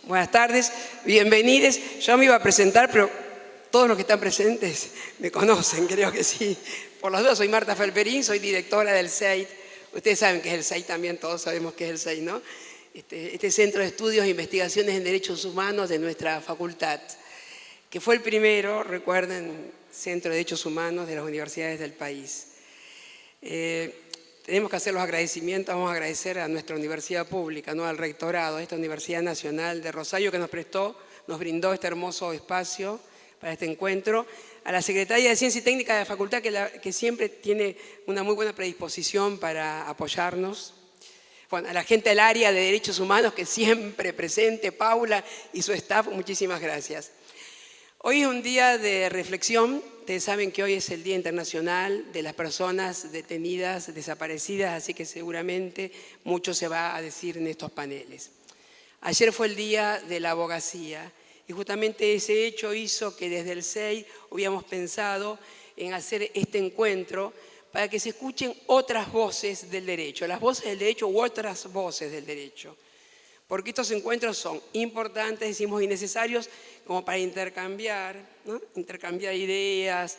Buenas tardes, bienvenidos. Yo me iba a presentar, pero todos los que están presentes me conocen, creo que sí. Por los dos, soy Marta Felperín, soy directora del CEIT. Ustedes saben que es el CEIT también, todos sabemos que es el CEIT, ¿no? Este Centro de Estudios e Investigaciones en Derechos Humanos de nuestra facultad, que fue el primero, recuerden, Centro de Derechos Humanos de las universidades del país. Tenemos que hacer los agradecimientos, vamos a agradecer a nuestra universidad pública, ¿no? Al rectorado, a esta Universidad Nacional de Rosario que nos brindó este hermoso espacio para este encuentro, a la Secretaría de Ciencia y Técnica de la Facultad que siempre tiene una muy buena predisposición para apoyarnos, bueno, a la gente del área de Derechos Humanos que siempre presente, Paula y su staff, muchísimas gracias. Hoy es un día de reflexión. Ustedes saben que hoy es el Día Internacional de las Personas Detenidas, Desaparecidas, así que seguramente mucho se va a decir en estos paneles. Ayer fue el Día de la Abogacía y justamente ese hecho hizo que desde el CEI hubiéramos pensado en hacer este encuentro para que se escuchen otras voces del derecho, las voces del derecho u otras voces del derecho. Porque estos encuentros son importantes, decimos, y necesarios como para intercambiar, ¿no? Intercambiar ideas,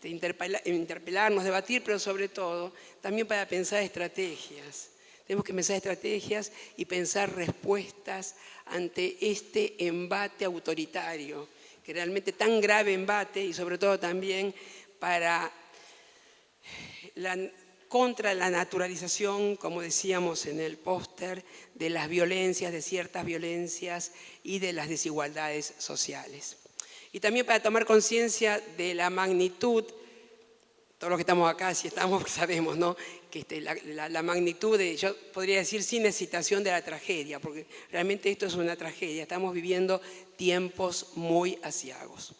interpelarnos, debatir, pero sobre todo también para pensar estrategias. Tenemos que pensar estrategias y pensar respuestas ante este embate autoritario, que realmente tan grave embate y sobre todo también contra la naturalización, como decíamos en el póster, de las violencias, de ciertas violencias y de las desigualdades sociales. Y también para tomar conciencia de la magnitud, todos los que estamos acá, si estamos, sabemos, ¿no? Que la magnitud de, yo podría decir sin excitación, de la tragedia, porque realmente esto es una tragedia, estamos viviendo tiempos muy aciagos.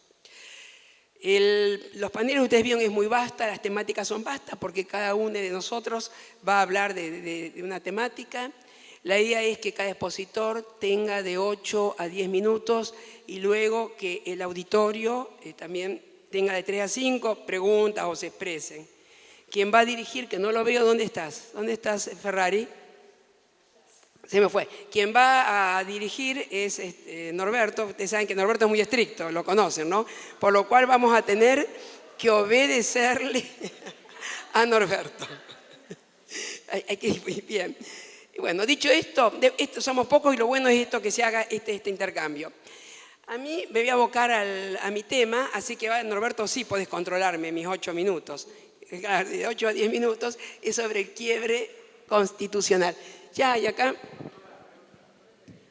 Los paneles, ustedes vieron, es muy vasta, las temáticas son vastas porque cada uno de nosotros va a hablar de una temática. La idea es que cada expositor tenga de 8 a 10 minutos y luego que el auditorio también tenga de 3 a 5 preguntas o se expresen. Quien va a dirigir, que no lo veo, ¿dónde estás? ¿Dónde estás, Ferrari? Se me fue. Quien va a dirigir es Norberto. Ustedes saben que Norberto es muy estricto, lo conocen, ¿no? Por lo cual vamos a tener que obedecerle a Norberto. Hay que ir bien. Y bueno, dicho esto, somos pocos y lo bueno es esto, que se haga este intercambio. A mí me voy a abocar a mi tema, así que Norberto, sí podés controlarme mis 8 minutos. De 8 a 10 minutos es sobre el quiebre constitucional. Ya, y acá.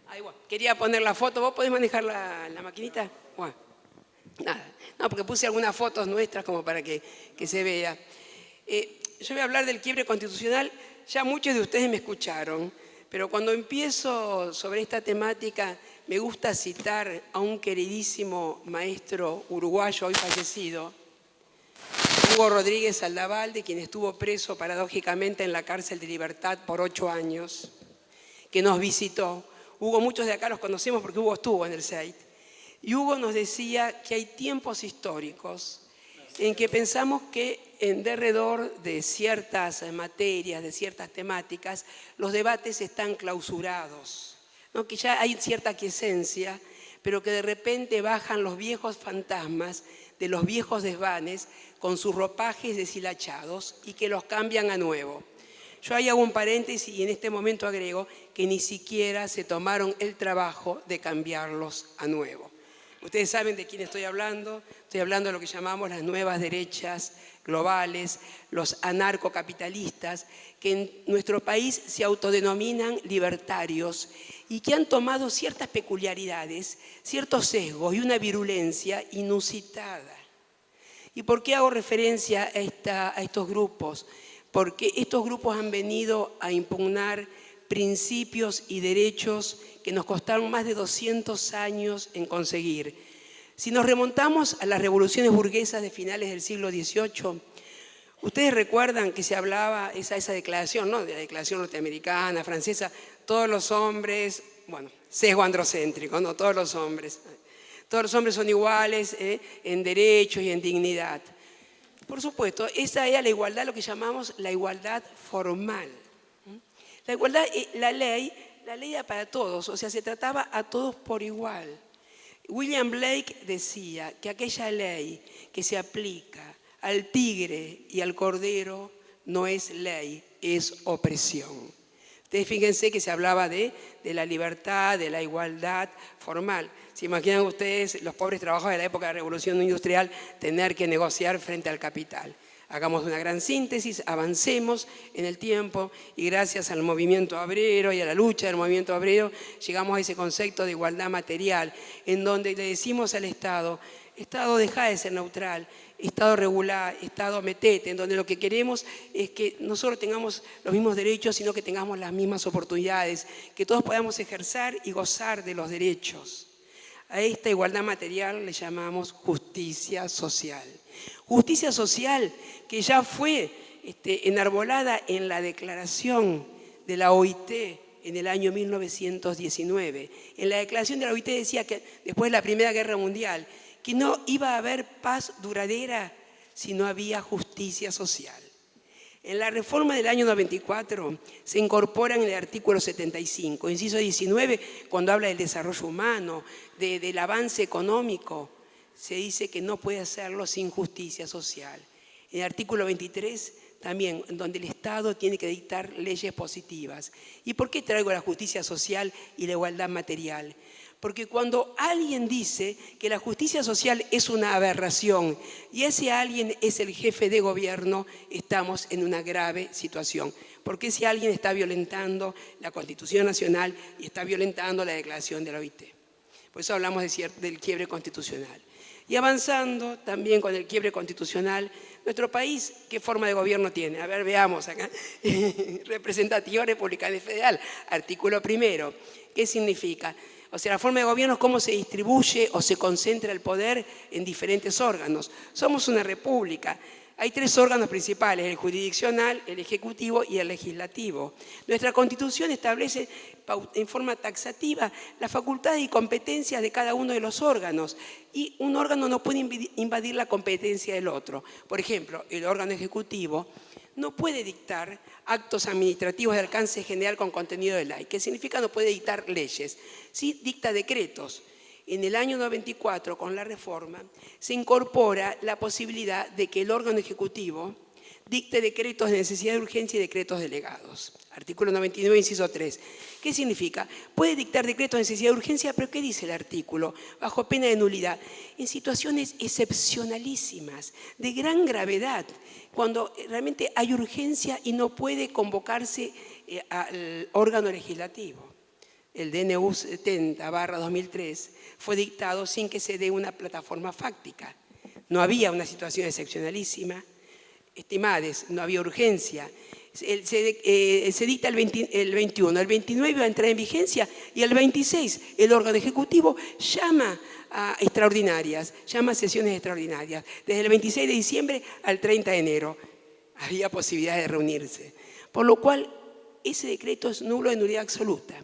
Ahí, bueno, quería poner la foto. ¿Vos podés manejar la maquinita? Bueno, nada. No, porque puse algunas fotos nuestras como para que se vea. Yo voy a hablar del quiebre constitucional. Ya muchos de ustedes me escucharon, pero cuando empiezo sobre esta temática me gusta citar a un queridísimo maestro uruguayo hoy fallecido, Hugo Rodríguez Aldavalde, quien estuvo preso paradójicamente en la cárcel de Libertad por 8 años, que nos visitó. Hugo, muchos de acá los conocemos porque Hugo estuvo en el CEIT. Y Hugo nos decía que hay tiempos históricos en que pensamos que en derredor de ciertas materias, de ciertas temáticas, los debates están clausurados, ¿no? Que ya hay cierta quiesencia, pero que de repente bajan los viejos fantasmas de los viejos desvanes con sus ropajes deshilachados y que los cambian a nuevo. Yo ahí hago un paréntesis y en este momento agrego que ni siquiera se tomaron el trabajo de cambiarlos a nuevo. Ustedes saben de quién estoy hablando de lo que llamamos las nuevas derechas globales, los anarcocapitalistas, que en nuestro país se autodenominan libertarios y que han tomado ciertas peculiaridades, ciertos sesgos y una virulencia inusitada. ¿Y por qué hago referencia a estos grupos? Porque estos grupos han venido a impugnar principios y derechos que nos costaron más de 200 años en conseguir. Si nos remontamos a las revoluciones burguesas de finales del siglo XVIII, ustedes recuerdan que se hablaba, esa declaración, ¿no? De la declaración norteamericana, francesa, todos los hombres, bueno, sesgo androcéntrico, ¿no? Todos los hombres son iguales en derechos y en dignidad. Por supuesto, esa era la igualdad, lo que llamamos la igualdad formal. La igualdad, la ley la ley era para todos, o sea, se trataba a todos por igual. William Blake decía que aquella ley que se aplica al tigre y al cordero no es ley, es opresión. Ustedes fíjense que se hablaba de la libertad, de la igualdad formal. ¿Se imaginan ustedes, los pobres trabajadores de la época de la Revolución Industrial, tener que negociar frente al capital? Hagamos una gran síntesis, avancemos en el tiempo y gracias al movimiento obrero y a la lucha del movimiento obrero llegamos a ese concepto de igualdad material, en donde le decimos al Estado, Estado deja de ser neutral, Estado regular, Estado metete, en donde lo que queremos es que no solo tengamos los mismos derechos, sino que tengamos las mismas oportunidades, que todos podamos ejercer y gozar de los derechos. A esta igualdad material le llamamos justicia social. Justicia social que ya fue enarbolada en la declaración de la OIT en el año 1919. En la declaración de la OIT decía que después de la Primera Guerra Mundial, que no iba a haber paz duradera si no había justicia social. En la reforma del año 94 se incorpora en el artículo 75, inciso 19, cuando habla del desarrollo humano, del avance económico, se dice que no puede hacerlo sin justicia social. En el artículo 23 también, donde el Estado tiene que dictar leyes positivas. ¿Y por qué traigo la justicia social y la igualdad material? Porque cuando alguien dice que la justicia social es una aberración y ese alguien es el jefe de gobierno, estamos en una grave situación. Porque ese alguien está violentando la Constitución Nacional y está violentando la declaración de la OIT. Por eso hablamos del quiebre constitucional. Y avanzando también con el quiebre constitucional, nuestro país, ¿qué forma de gobierno tiene? A ver, veamos acá. Representativa republicana y federal, artículo 1. ¿Qué significa? O sea, la forma de gobierno es cómo se distribuye o se concentra el poder en diferentes órganos. Somos una república. Hay 3 órganos principales, el jurisdiccional, el ejecutivo y el legislativo. Nuestra Constitución establece en forma taxativa las facultades y competencias de cada uno de los órganos y un órgano no puede invadir la competencia del otro. Por ejemplo, el órgano ejecutivo no puede dictar actos administrativos de alcance general con contenido de ley. ¿Qué significa? No puede dictar leyes. Sí dicta decretos. En el año 94, con la reforma, se incorpora la posibilidad de que el órgano ejecutivo dicte decretos de necesidad de urgencia y decretos delegados. Artículo 99, inciso 3. ¿Qué significa? Puede dictar decretos de necesidad de urgencia, pero ¿qué dice el artículo? Bajo pena de nulidad. En situaciones excepcionalísimas, de gran gravedad, cuando realmente hay urgencia y no puede convocarse al órgano legislativo. El DNU 70/2003 fue dictado sin que se dé una plataforma fáctica. No había una situación excepcionalísima, estimades, no había urgencia. Se dicta el 21, el 29 va a entrar en vigencia y el 26 el órgano ejecutivo llama a extraordinarias, llama a sesiones extraordinarias. Desde el 26 de diciembre al 30 de enero había posibilidad de reunirse. Por lo cual, ese decreto es nulo de nulidad absoluta.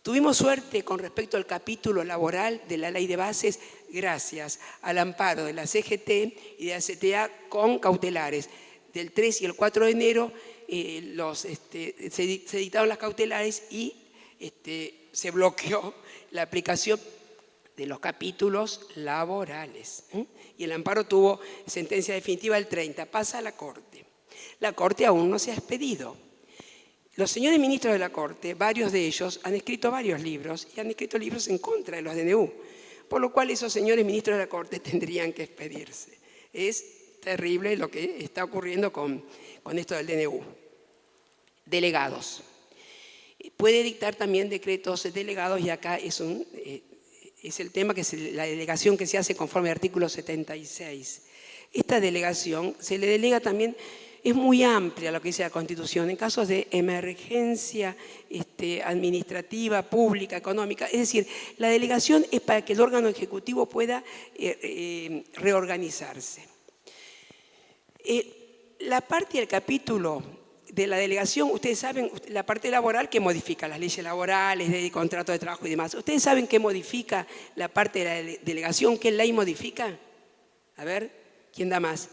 Tuvimos suerte con respecto al capítulo laboral de la Ley de Bases gracias al amparo de la CGT y de la CTA con cautelares. Del 3 y el 4 de enero se dictaron las cautelares y se bloqueó la aplicación de los capítulos laborales. Y el amparo tuvo sentencia definitiva el 30. Pasa a la Corte. La Corte aún no se ha expedido. Los señores ministros de la Corte, varios de ellos, han escrito varios libros y han escrito libros en contra de los DNU, por lo cual esos señores ministros de la Corte tendrían que expedirse. Es terrible lo que está ocurriendo con esto del DNU. Delegados. Puede dictar también decretos delegados y acá es el tema que es la delegación que se hace conforme al artículo 76. Esta delegación se le delega también. Es muy amplia lo que dice la Constitución en casos de emergencia administrativa, pública, económica. Es decir, la delegación es para que el órgano ejecutivo pueda reorganizarse. La parte del capítulo de la delegación, ustedes saben, la parte laboral que modifica las leyes laborales, de contrato de trabajo y demás. ¿Ustedes saben qué modifica la parte de la delegación? ¿Qué ley modifica? A ver, ¿quién da más?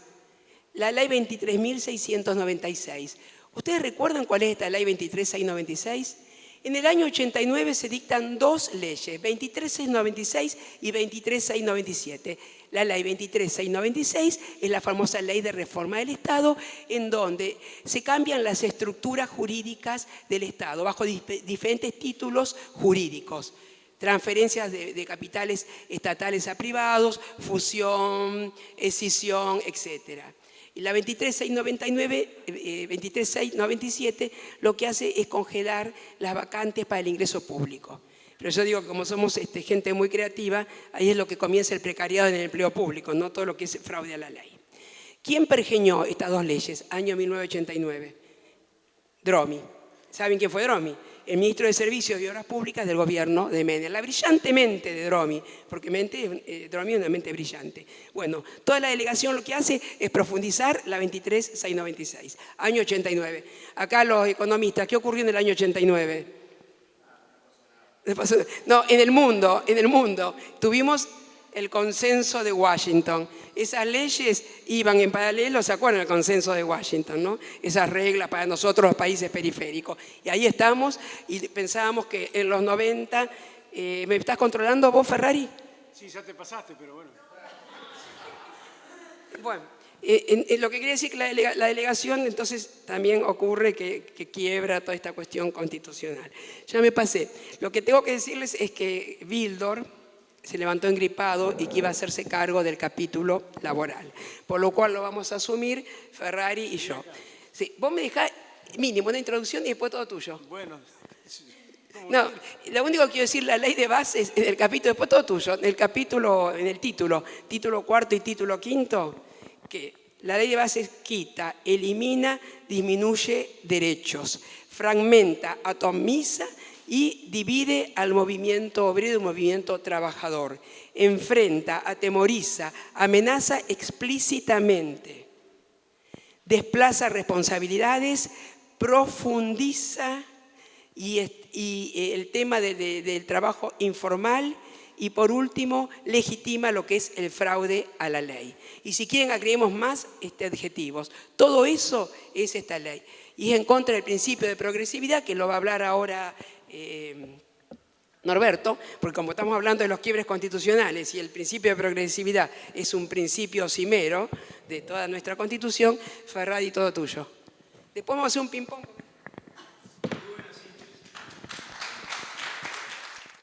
La ley 23.696. ¿Ustedes recuerdan cuál es esta ley 23.696? En el año 89 se dictan dos leyes, 23696 y 23697. La ley 23696 es la famosa ley de reforma del Estado, en donde se cambian las estructuras jurídicas del Estado bajo diferentes títulos jurídicos. Transferencias de capitales estatales a privados, fusión, escisión, etc. Y la 23697 lo que hace es congelar las vacantes para el ingreso público. Pero yo digo que como somos gente muy creativa, ahí es lo que comienza el precariado en el empleo público, no todo lo que es fraude a la ley. ¿Quién pergeñó estas dos leyes? Año 1989. Dromi. ¿Saben quién fue Dromi? El ministro de Servicios y Obras Públicas del gobierno de Menem. La brillante mente de Dromi, porque Dromi es una mente brillante. Bueno, toda la delegación lo que hace es profundizar la 23696, año 89. Acá los economistas, ¿qué ocurrió en el año 89? No, en el mundo, tuvimos el consenso de Washington. Esas leyes iban en paralelo, ¿se acuerdan del consenso de Washington, no? Esas reglas para nosotros los países periféricos. Y ahí estamos y pensábamos que en los 90... ¿Me estás controlando vos, Ferrari? Sí, ya te pasaste, pero bueno. Bueno, lo que quería decir que la delegación entonces también ocurre que quiebra toda esta cuestión constitucional. Ya me pasé. Lo que tengo que decirles es que Bildor se levantó engripado y que iba a hacerse cargo del capítulo laboral, por lo cual lo vamos a asumir Ferrari y yo. Sí, vos me dejás mínimo una introducción y después todo tuyo. Bueno. No, lo único que quiero decir, la ley de bases en el capítulo, después todo tuyo, en el título cuarto y título quinto, que la ley de bases quita, elimina, disminuye derechos, fragmenta, atomiza y divide al movimiento obrero y al movimiento trabajador. Enfrenta, atemoriza, amenaza explícitamente, desplaza responsabilidades, profundiza y el tema del trabajo informal y por último legitima lo que es el fraude a la ley. Y si quieren agreguemos más adjetivos. Todo eso es esta ley. Y es en contra del principio de progresividad, que lo va a hablar ahora Norberto, porque como estamos hablando de los quiebres constitucionales y el principio de progresividad es un principio cimero de toda nuestra Constitución, Ferrari, todo tuyo. Después vamos a hacer un ping-pong.